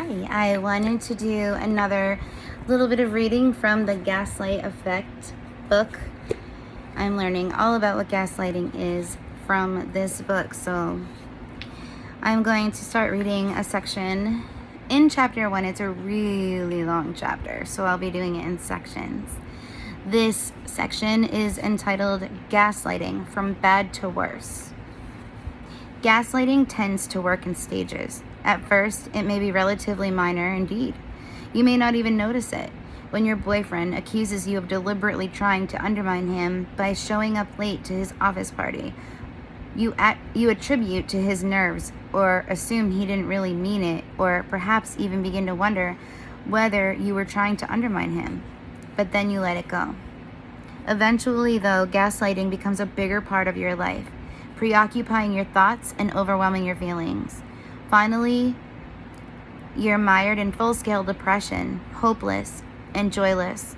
Hi, I wanted to do another little bit of reading from the Gaslight Effect book. I'm learning all about what gaslighting is from this book, so I'm going to start reading a section in chapter 1. It's a really long chapter, so I'll be doing it in sections. This section is entitled Gaslighting from Bad to Worse. Gaslighting tends to work in stages. At first, it may be relatively minor indeed. You may not even notice it. When your boyfriend accuses you of deliberately trying to undermine him by showing up late to his office party, you attribute to his nerves or assume he didn't really mean it, or perhaps even begin to wonder whether you were trying to undermine him. But then you let it go. Eventually, though, gaslighting becomes a bigger part of your life, preoccupying your thoughts and overwhelming your feelings. Finally, you're mired in full-scale depression, hopeless and joyless,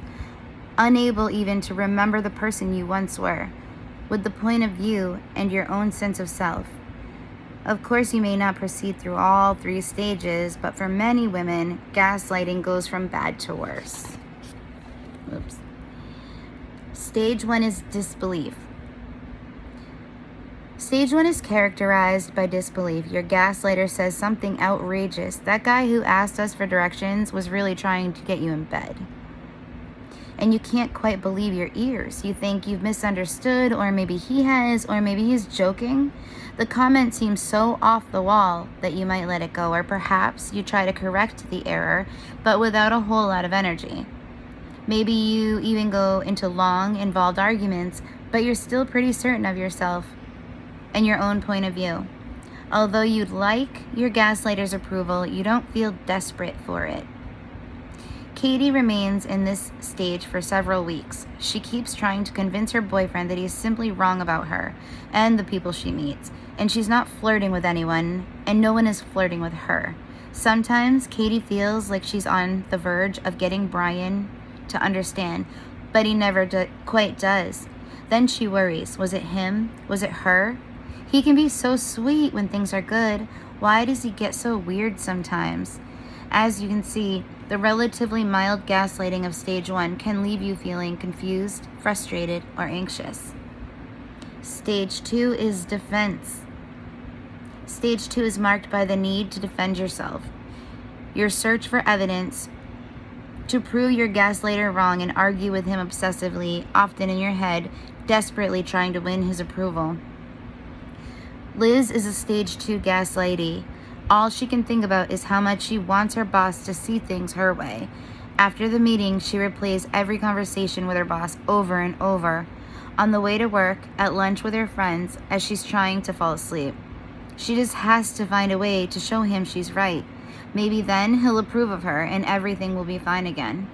unable even to remember the person you once were, with the point of view and your own sense of self. Of course, you may not proceed through all 3 stages, but for many women, gaslighting goes from bad to worse. Stage 1 is disbelief. Stage 1 is characterized by disbelief. Your gaslighter says something outrageous. That guy who asked us for directions was really trying to get you in bed. And you can't quite believe your ears. You think you've misunderstood, or maybe he has, or maybe he's joking. The comment seems so off the wall that you might let it go, or perhaps you try to correct the error, but without a whole lot of energy. Maybe you even go into long, involved arguments, but you're still pretty certain of yourself and your own point of view. Although you'd like your gaslighter's approval, you don't feel desperate for it. Katie remains in this stage for several weeks. She keeps trying to convince her boyfriend that he's simply wrong about her and the people she meets, and she's not flirting with anyone, and no one is flirting with her. Sometimes Katie feels like she's on the verge of getting Brian to understand, but he never quite does. Then she worries. Was it him? Was it her? He can be so sweet when things are good. Why does he get so weird sometimes? As you can see, the relatively mild gaslighting of stage 1 can leave you feeling confused, frustrated, or anxious. Stage 2 is defense. Stage 2 is marked by the need to defend yourself. Your search for evidence to prove your gaslighter wrong and argue with him obsessively, often in your head, desperately trying to win his approval. Liz is a stage 2 gaslighty. All she can think about is how much she wants her boss to see things her way. After the meeting, she replays every conversation with her boss over and over. On the way to work, at lunch with her friends, as she's trying to fall asleep. She just has to find a way to show him she's right. Maybe then he'll approve of her and everything will be fine again.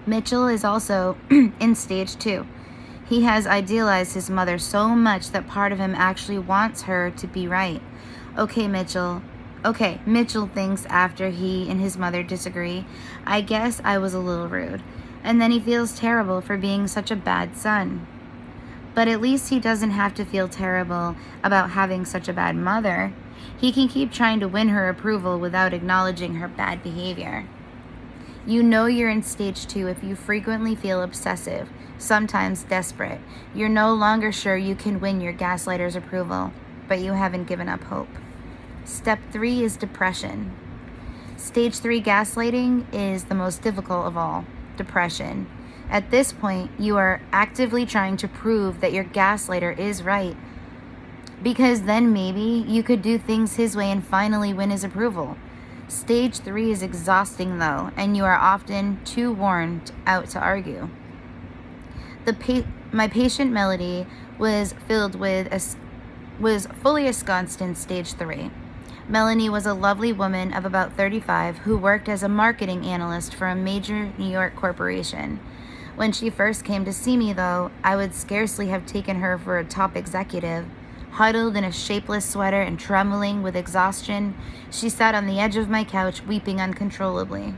Mitchell is also in stage 2. He has idealized his mother so much that part of him actually wants her to be right. Mitchell thinks after he and his mother disagree, I guess I was a little rude. And then he feels terrible for being such a bad son. But at least he doesn't have to feel terrible about having such a bad mother. He can keep trying to win her approval without acknowledging her bad behavior. You know you're in stage 2 if you frequently feel obsessive, sometimes desperate. You're no longer sure you can win your gaslighter's approval, but you haven't given up hope. Step 3 is depression. Stage 3 gaslighting is the most difficult of all, depression. At this point, you are actively trying to prove that your gaslighter is right, because then maybe you could do things his way and finally win his approval. Stage 3 is exhausting though, and you are often too worn out to argue. My patient Melody was fully ensconced in stage 3. Melanie was a lovely woman of about 35 who worked as a marketing analyst for a major New York corporation. When she first came to see me though, I would scarcely have taken her for a top executive. Huddled in a shapeless sweater and trembling with exhaustion, she sat on the edge of my couch, weeping uncontrollably.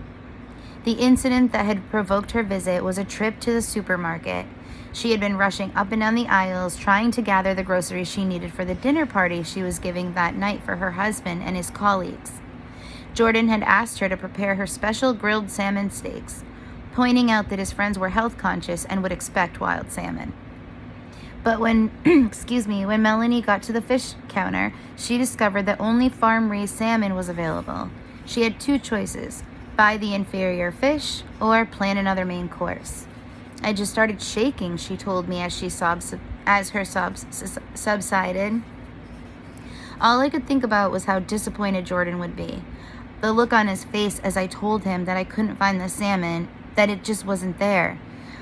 The incident that had provoked her visit was a trip to the supermarket. She had been rushing up and down the aisles, trying to gather the groceries she needed for the dinner party she was giving that night for her husband and his colleagues. Jordan had asked her to prepare her special grilled salmon steaks, pointing out that his friends were health conscious and would expect wild salmon. But when, when Melanie got to the fish counter, she discovered that only farm-raised salmon was available. She had two choices: buy the inferior fish or plan another main course. I just started shaking, she told me as her sobs subsided. All I could think about was how disappointed Jordan would be. The look on his face as I told him that I couldn't find the salmon, that it just wasn't there.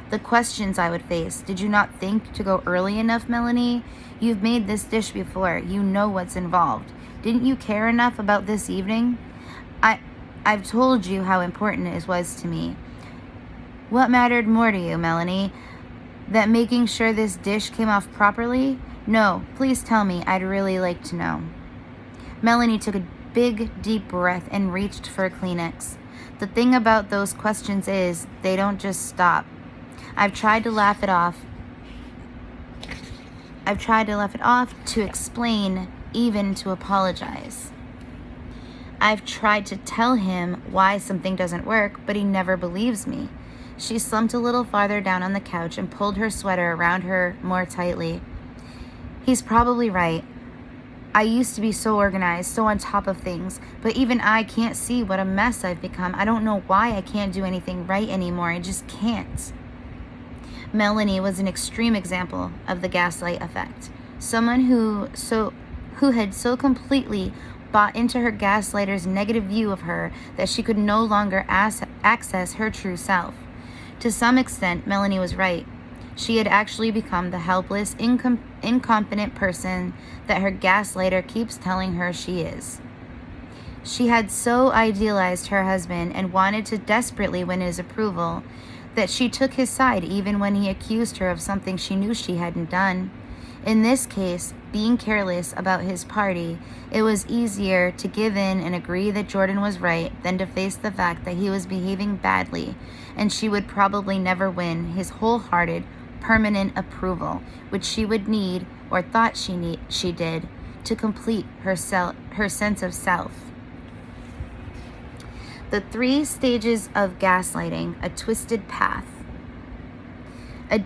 The questions I would face. Did you not think to go early enough, Melanie? You've made this dish before. You know what's involved. Didn't you care enough about this evening? I've told you how important it was to me. What mattered more to you, Melanie? That making sure this dish came off properly? No, please tell me. I'd really like to know. Melanie took a big, deep breath and reached for a Kleenex. The thing about those questions is they don't just stop. I've tried to laugh it off, to explain, even to apologize. I've tried to tell him why something doesn't work, but he never believes me. She slumped a little farther down on the couch and pulled her sweater around her more tightly. He's probably right. I used to be so organized, so on top of things, but even I can't see what a mess I've become. I don't know why I can't do anything right anymore. I just can't. Melanie was an extreme example of the gaslight effect. Someone who had so completely bought into her gaslighter's negative view of her that she could no longer access her true self. To some extent, Melanie was right. She had actually become the helpless, incompetent person that her gaslighter keeps telling her she is. She had so idealized her husband and wanted to desperately win his approval that she took his side even when he accused her of something she knew she hadn't done. In this case, being careless about his party, it was easier to give in and agree that Jordan was right than to face the fact that he was behaving badly, and she would probably never win his wholehearted, permanent approval, which she would need, or thought she did, to complete her sense of self. The 3 stages of gaslighting: a twisted path. The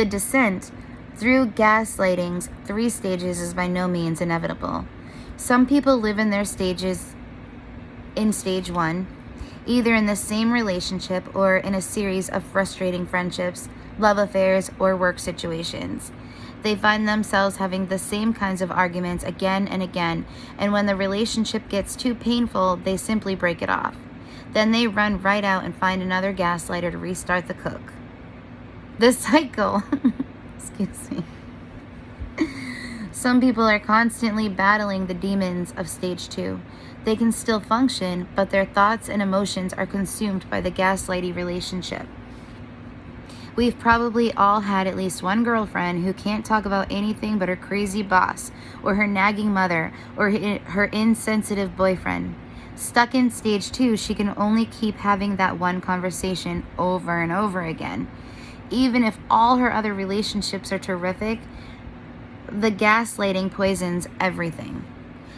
descent through gaslighting's 3 stages is by no means inevitable. Some people live in their stages in stage 1, either in the same relationship or in a series of frustrating friendships, love affairs, or work situations. They find themselves having the same kinds of arguments again and again, and when the relationship gets too painful, they simply break it off. Then they run right out and find another gaslighter to restart the cook. The cycle. Some people are constantly battling the demons of stage 2. They can still function, but their thoughts and emotions are consumed by the gaslighty relationship. We've probably all had at least one girlfriend who can't talk about anything but her crazy boss, or her nagging mother, or her insensitive boyfriend. Stuck in stage 2, she can only keep having that one conversation over and over again. Even if all her other relationships are terrific, the gaslighting poisons everything.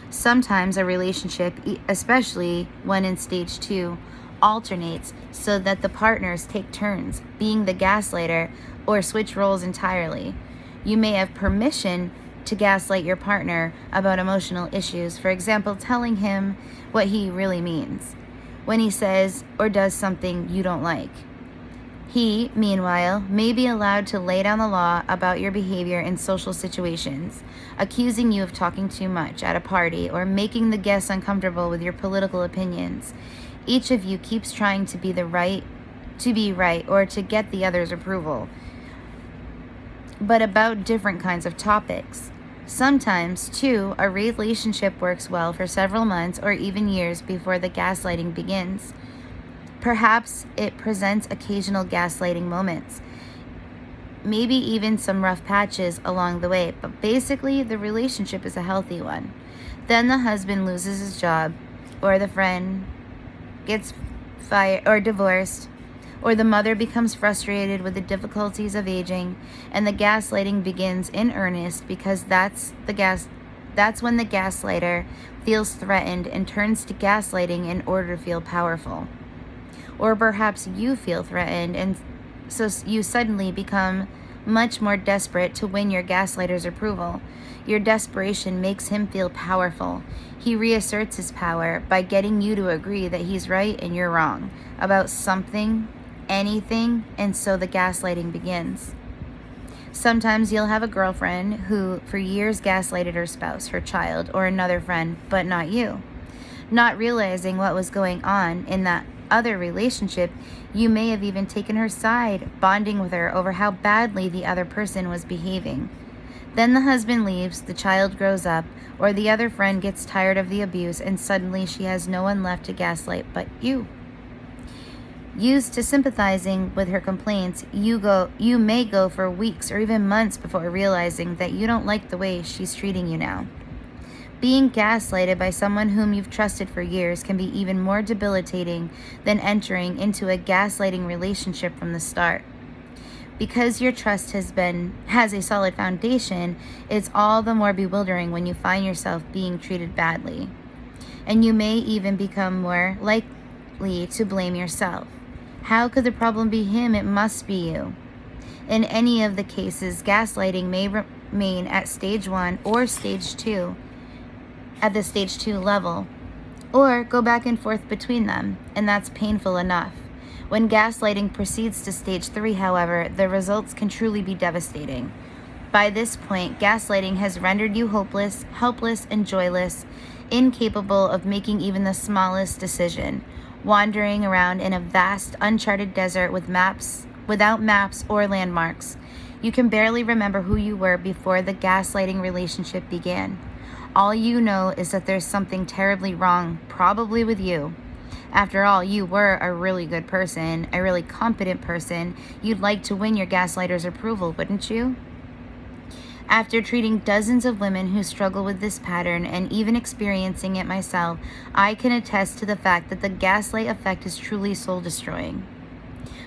Sometimes a relationship, especially when in stage 2, alternates so that the partners take turns being the gaslighter or switch roles entirely. You may have permission to gaslight your partner about emotional issues, for example, telling him what he really means when he says or does something you don't like. He, meanwhile, may be allowed to lay down the law about your behavior in social situations, accusing you of talking too much at a party or making the guests uncomfortable with your political opinions. Each of you keeps trying to be right or to get the other's approval, but about different kinds of topics. Sometimes, too, a relationship works well for several months or even years before the gaslighting begins. Perhaps it presents occasional gaslighting moments, maybe even some rough patches along the way, but basically the relationship is a healthy one. Then the husband loses his job, or the friend gets fired or divorced, or the mother becomes frustrated with the difficulties of aging, and the gaslighting begins in earnest because that's That's when the gaslighter feels threatened and turns to gaslighting in order to feel powerful. Or perhaps you feel threatened, and so you suddenly become much more desperate to win your gaslighter's approval. Your desperation makes him feel powerful. He reasserts his power by getting you to agree that he's right and you're wrong about something, anything, and so the gaslighting begins. Sometimes you'll have a girlfriend who for years gaslighted her spouse, her child, or another friend, but not you. Not realizing what was going on in that other relationship, you may have even taken her side, bonding with her over how badly the other person was behaving. Then the husband leaves, the child grows up, or the other friend gets tired of the abuse, and suddenly she has no one left to gaslight but you. Used to sympathizing with her complaints, you may go for weeks or even months before realizing that you don't like the way she's treating you now. Being gaslighted by someone whom you've trusted for years can be even more debilitating than entering into a gaslighting relationship from the start. Because your trust has a solid foundation, it's all the more bewildering when you find yourself being treated badly. And you may even become more likely to blame yourself. How could the problem be him? It must be you. In any of the cases, gaslighting may remain at stage 1 or stage 2, at the stage 2 level, or go back and forth between them, and that's painful enough. When gaslighting proceeds to stage 3, however, the results can truly be devastating. By this point, gaslighting has rendered you hopeless, helpless, and joyless, incapable of making even the smallest decision, wandering around in a vast, uncharted desert without maps or landmarks. You can barely remember who you were before the gaslighting relationship began. All you know is that there's something terribly wrong, probably with you. After all, you were a really good person, a really competent person. You'd like to win your gaslighter's approval, wouldn't you? After treating dozens of women who struggle with this pattern and even experiencing it myself, I can attest to the fact that the gaslight effect is truly soul-destroying.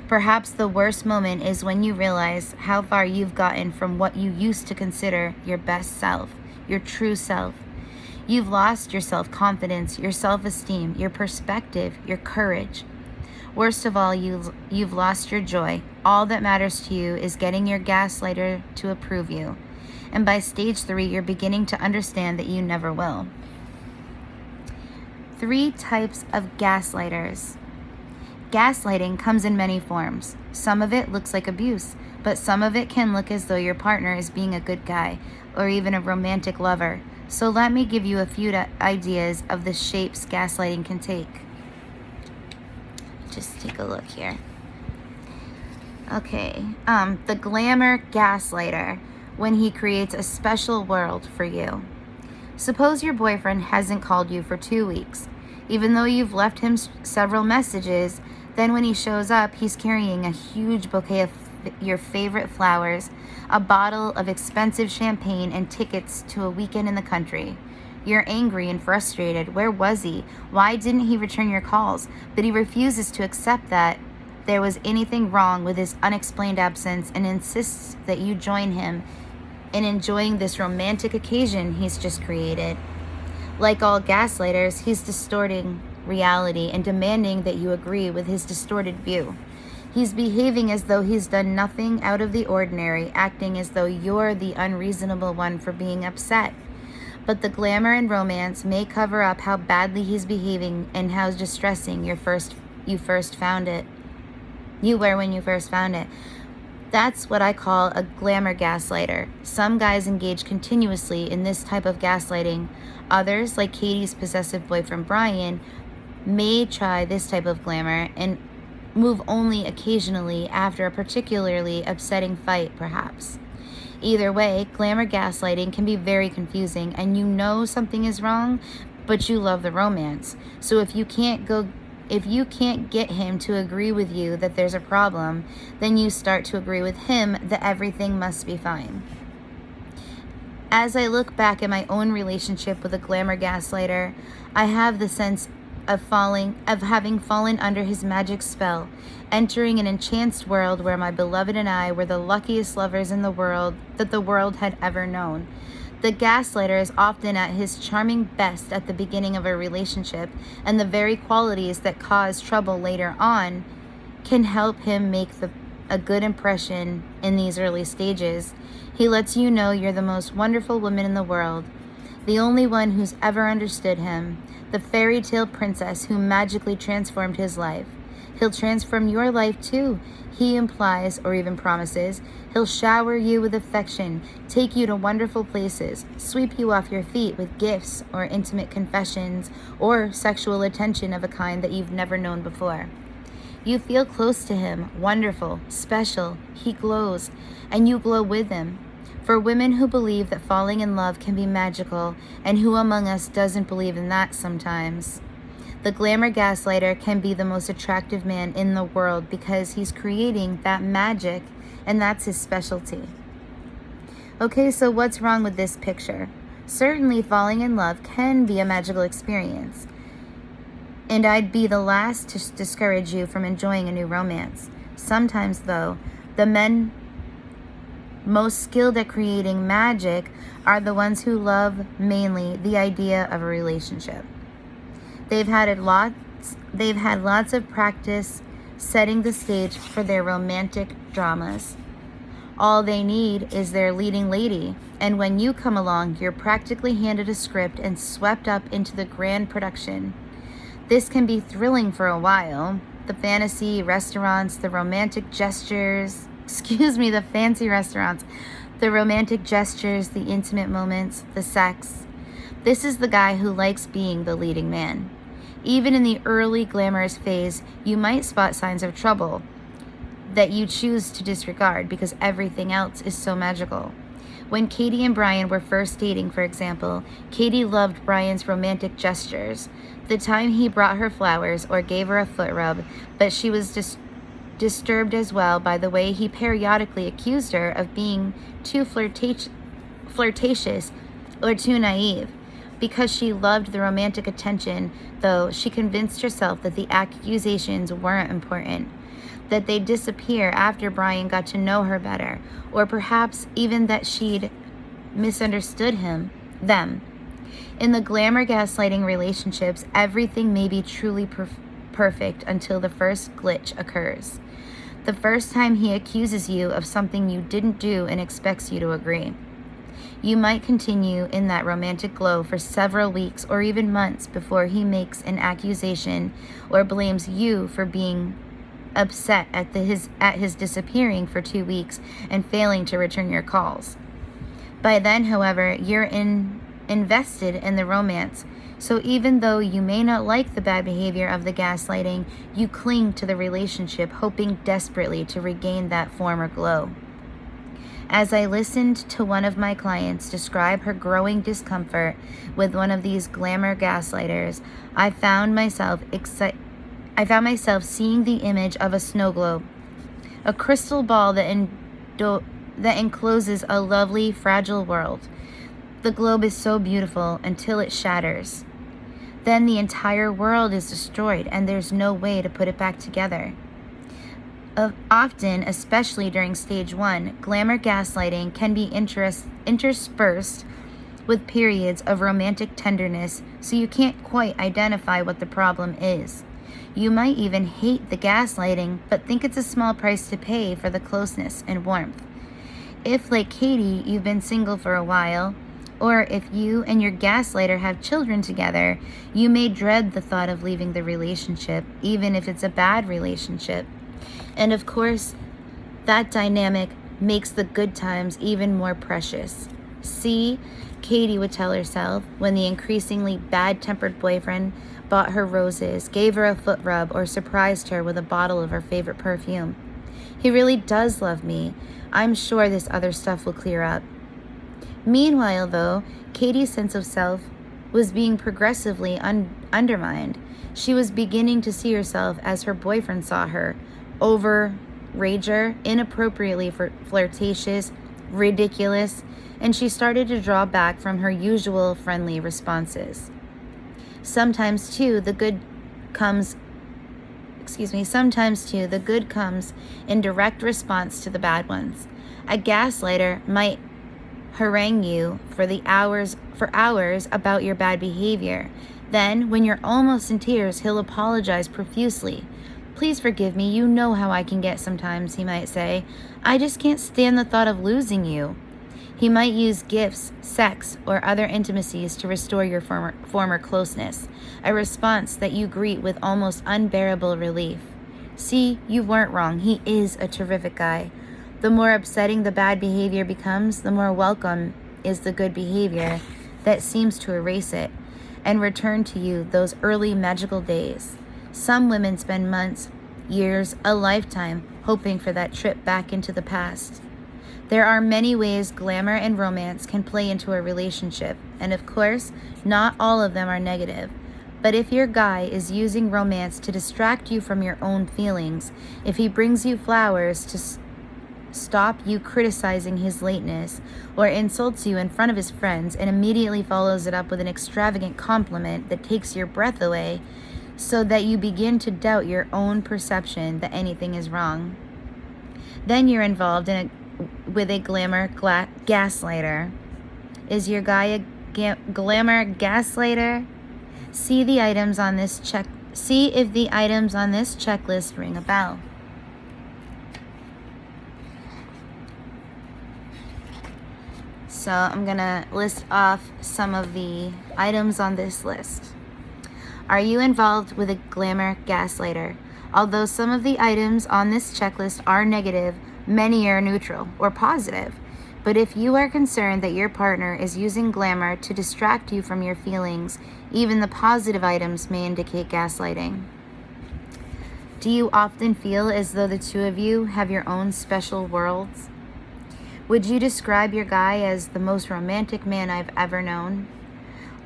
Perhaps the worst moment is when you realize how far you've gotten from what you used to consider your best self, your true self. You've lost your self-confidence, your self-esteem, your perspective, your courage. Worst of all, you've lost your joy. All that matters to you is getting your gaslighter to approve you. And by stage 3, you're beginning to understand that you never will. 3 types of gaslighters. Gaslighting comes in many forms. Some of it looks like abuse, but some of it can look as though your partner is being a good guy or even a romantic lover. So let me give you a few ideas of the shapes gaslighting can take. Just take a look here. Okay, the glamour gaslighter, when he creates a special world for you. Suppose your boyfriend hasn't called you for 2 weeks. Even though you've left him several messages, then when he shows up, he's carrying a huge bouquet of your favorite flowers, a bottle of expensive champagne, and tickets to a weekend in the country. You're angry and frustrated. Where was he? Why didn't he return your calls? But he refuses to accept that there was anything wrong with his unexplained absence and insists that you join him in enjoying this romantic occasion he's just created. Like all gaslighters, he's distorting reality and demanding that you agree with his distorted view. He's behaving as though he's done nothing out of the ordinary, acting as though you're the unreasonable one for being upset. But the glamour and romance may cover up how badly he's behaving and how distressing you first found it. You were when you first found it. That's what I call a glamour gaslighter. Some guys engage continuously in this type of gaslighting. Others, like Katie's possessive boyfriend Brian, may try this type of glamour and move only occasionally after a particularly upsetting fight, perhaps. Either way, glamour gaslighting can be very confusing, and you know something is wrong, but you love the romance. So if you can't get him to agree with you that there's a problem, then you start to agree with him that everything must be fine. As I look back at my own relationship with a glamour gaslighter, I have the sense of having fallen under his magic spell, entering an enchanted world where my beloved and I were the luckiest lovers in the world that the world had ever known. The gaslighter is often at his charming best at the beginning of a relationship, and the very qualities that cause trouble later on can help him make a good impression in these early stages. He lets you know you're the most wonderful woman in the world, the only one who's ever understood him, the fairy tale princess who magically transformed his life. He'll transform your life too, he implies or even promises. He'll shower you with affection, take you to wonderful places, sweep you off your feet with gifts or intimate confessions or sexual attention of a kind that you've never known before. You feel close to him, wonderful, special. He glows, and you glow with him. For women who believe that falling in love can be magical, and who among us doesn't believe in that sometimes? The glamour gaslighter can be the most attractive man in the world because he's creating that magic, and that's his specialty. Okay, so what's wrong with this picture? Certainly falling in love can be a magical experience, and I'd be the last to discourage you from enjoying a new romance. Sometimes, though, the men most skilled at creating magic are the ones who love mainly the idea of a relationship. They've had lots of practice setting the stage for their romantic dramas. All they need is their leading lady, and when you come along, you're practically handed a script and swept up into the grand production. This can be thrilling for a while. The fancy restaurants, the romantic gestures, the fancy restaurants, the romantic gestures, the intimate moments, the sex. This is the guy who likes being the leading man. Even in the early glamorous phase, you might spot signs of trouble that you choose to disregard because everything else is so magical. When Katie and Brian were first dating, for example, Katie loved Brian's romantic gestures. The time he brought her flowers or gave her a foot rub, but she was disturbed as well by the way he periodically accused her of being too flirtatious or too naive. Because she loved the romantic attention, though, she convinced herself that the accusations weren't important, that they'd disappear after Brian got to know her better, or perhaps even that she'd misunderstood them. In the glamour gaslighting relationships, everything may be truly perfect until the first glitch occurs. The first time he accuses you of something you didn't do and expects you to agree. You might continue in that romantic glow for several weeks or even months before he makes an accusation or blames you for being upset at his disappearing for 2 weeks and failing to return your calls. By then, however, you're invested in the romance. So even though you may not like the bad behavior of the gaslighting, you cling to the relationship, hoping desperately to regain that former glow. As I listened to one of my clients describe her growing discomfort with one of these glamour gaslighters, I found myself seeing the image of a snow globe, a crystal ball that encloses a lovely, fragile world. The globe is so beautiful until it shatters. Then the entire world is destroyed and there's no way to put it back together. Often, especially during stage 1, glamour gaslighting can be interspersed with periods of romantic tenderness, so you can't quite identify what the problem is. You might even hate the gaslighting, but think it's a small price to pay for the closeness and warmth. If, like Katie, you've been single for a while, or if you and your gaslighter have children together, you may dread the thought of leaving the relationship, even if it's a bad relationship. And of course, that dynamic makes the good times even more precious. See, Katie would tell herself when the increasingly bad-tempered boyfriend bought her roses, gave her a foot rub, or surprised her with a bottle of her favorite perfume. He really does love me. I'm sure this other stuff will clear up. Meanwhile, though, Katie's sense of self was being progressively undermined. She was beginning to see herself as her boyfriend saw her, over-rager, inappropriately flirtatious, ridiculous, and she started to draw back from her usual friendly responses. Sometimes, too, the good comes in direct response to the bad ones. A gaslighter might harangue you for hours about your bad behavior. Then, when you're almost in tears, he'll apologize profusely. Please forgive me, you know how I can get sometimes, he might say. I just can't stand the thought of losing you. He might use gifts, sex, or other intimacies to restore your former closeness, a response that you greet with almost unbearable relief. See, you weren't wrong. He is a terrific guy. The more upsetting the bad behavior becomes, the more welcome is the good behavior that seems to erase it and return to you those early magical days. Some women spend months, years, a lifetime hoping for that trip back into the past. There are many ways glamour and romance can play into a relationship, and of course, not all of them are negative. But if your guy is using romance to distract you from your own feelings, if he brings you flowers to stop you criticizing his lateness, or insults you in front of his friends and immediately follows it up with an extravagant compliment that takes your breath away, so that you begin to doubt your own perception that anything is wrong, then you're involved with a glamour gaslighter. Is your guy a glamour gaslighter? See if the items on this checklist ring a bell. So I'm gonna list off some of the items on this list. Are you involved with a glamour gaslighter? Although some of the items on this checklist are negative, many are neutral or positive. But if you are concerned that your partner is using glamour to distract you from your feelings, even the positive items may indicate gaslighting. Do you often feel as though the two of you have your own special worlds? Would you describe your guy as the most romantic man I've ever known?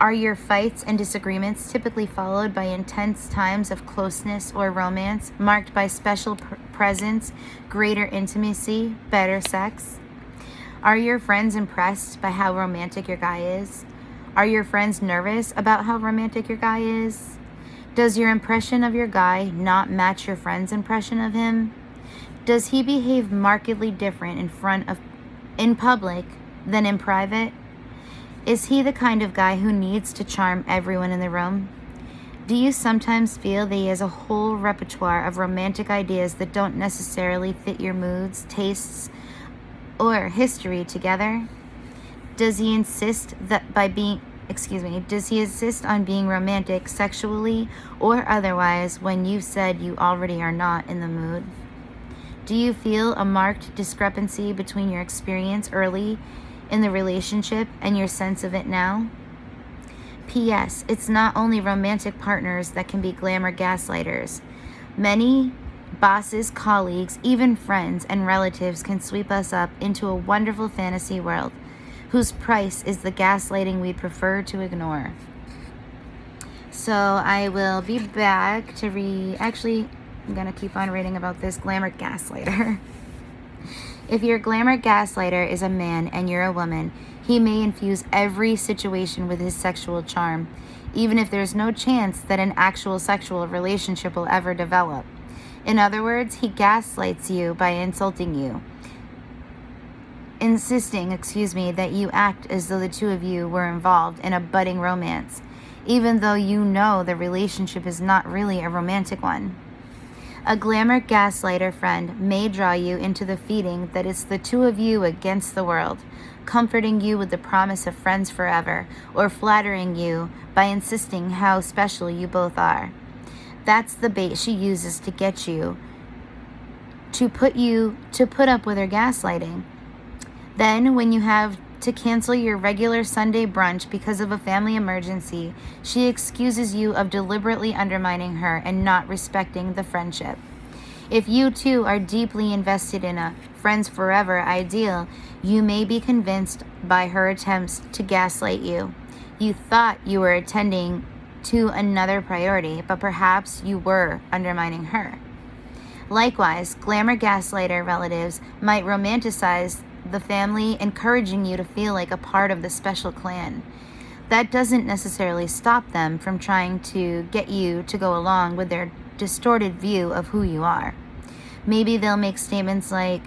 Are your fights and disagreements typically followed by intense times of closeness or romance, marked by special presence, greater intimacy, better sex? Are your friends impressed by how romantic your guy is? Are your friends nervous about how romantic your guy is? Does your impression of your guy not match your friend's impression of him? Does he behave markedly different in public than in private? Is he the kind of guy who needs to charm everyone in the room? Do you sometimes feel that he has a whole repertoire of romantic ideas that don't necessarily fit your moods, tastes, or history together? Does he insist on being romantic sexually or otherwise when you said you already are not in the mood? Do you feel a marked discrepancy between your experience early in the relationship and your sense of it now? P.S. It's not only romantic partners that can be glamour gaslighters. Many bosses, colleagues, even friends and relatives can sweep us up into a wonderful fantasy world whose price is the gaslighting we prefer to ignore. So I will be back to I'm going to keep on reading about this glamour gaslighter. If your glamour gaslighter is a man and you're a woman, he may infuse every situation with his sexual charm, even if there's no chance that an actual sexual relationship will ever develop. In other words, he gaslights you by insisting that you act as though the two of you were involved in a budding romance, even though you know the relationship is not really a romantic one. A glamour gaslighter friend may draw you into the feeling that it's the two of you against the world, comforting you with the promise of friends forever, or flattering you by insisting how special you both are. That's the bait she uses to get you to put up with her gaslighting. Then, when you have to cancel your regular Sunday brunch because of a family emergency, she excuses you of deliberately undermining her and not respecting the friendship. If you two are deeply invested in a friends forever ideal, you may be convinced by her attempts to gaslight you. You thought you were attending to another priority, but perhaps you were undermining her. Likewise, glamour gaslighter relatives might romanticize the family, encouraging you to feel like a part of the special clan. That doesn't necessarily stop them from trying to get you to go along with their distorted view of who you are. Maybe they'll make statements like,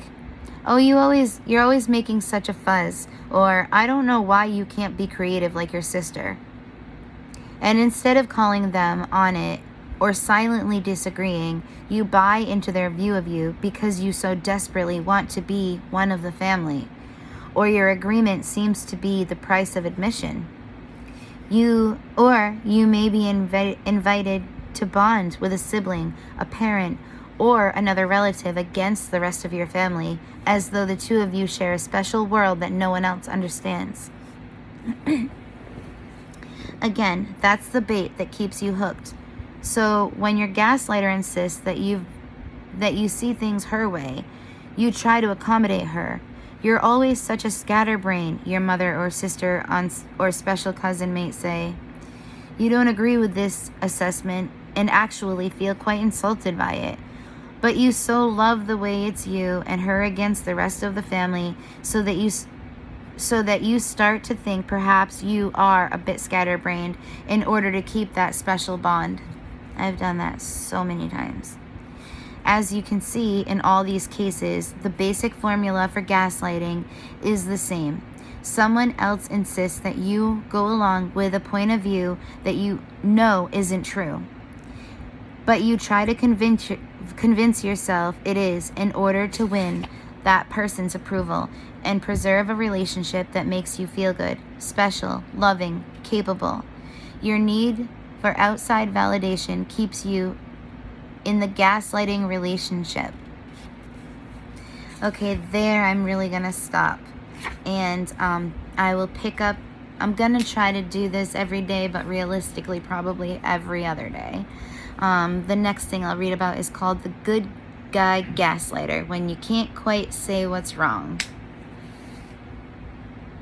oh, you're always making such a fuss, or I don't know why you can't be creative like your sister. And instead of calling them on it or silently disagreeing, you buy into their view of you because you so desperately want to be one of the family, or your agreement seems to be the price of admission. You may be invited to bond with a sibling, a parent, or another relative against the rest of your family, as though the two of you share a special world that no one else understands. Again, that's the bait that keeps you hooked. So when your gaslighter insists that you see things her way, you try to accommodate her. You're always such a scatterbrain, your mother or sister or special cousin may say. You don't agree with this assessment and actually feel quite insulted by it. But you so love the way it's you and her against the rest of the family so that you start to think perhaps you are a bit scatterbrained in order to keep that special bond. I've done that so many times. As you can see in all these cases, the basic formula for gaslighting is the same. Someone else insists that you go along with a point of view that you know isn't true, but you try to convince yourself it is in order to win that person's approval and preserve a relationship that makes you feel good, special, loving, capable. Your need for outside validation keeps you in the gaslighting relationship. Okay, there I'm really gonna stop. And I will pick up, I'm gonna try to do this every day, but realistically probably every other day. The next thing I'll read about is called The Good Guy Gaslighter, when you can't quite say what's wrong.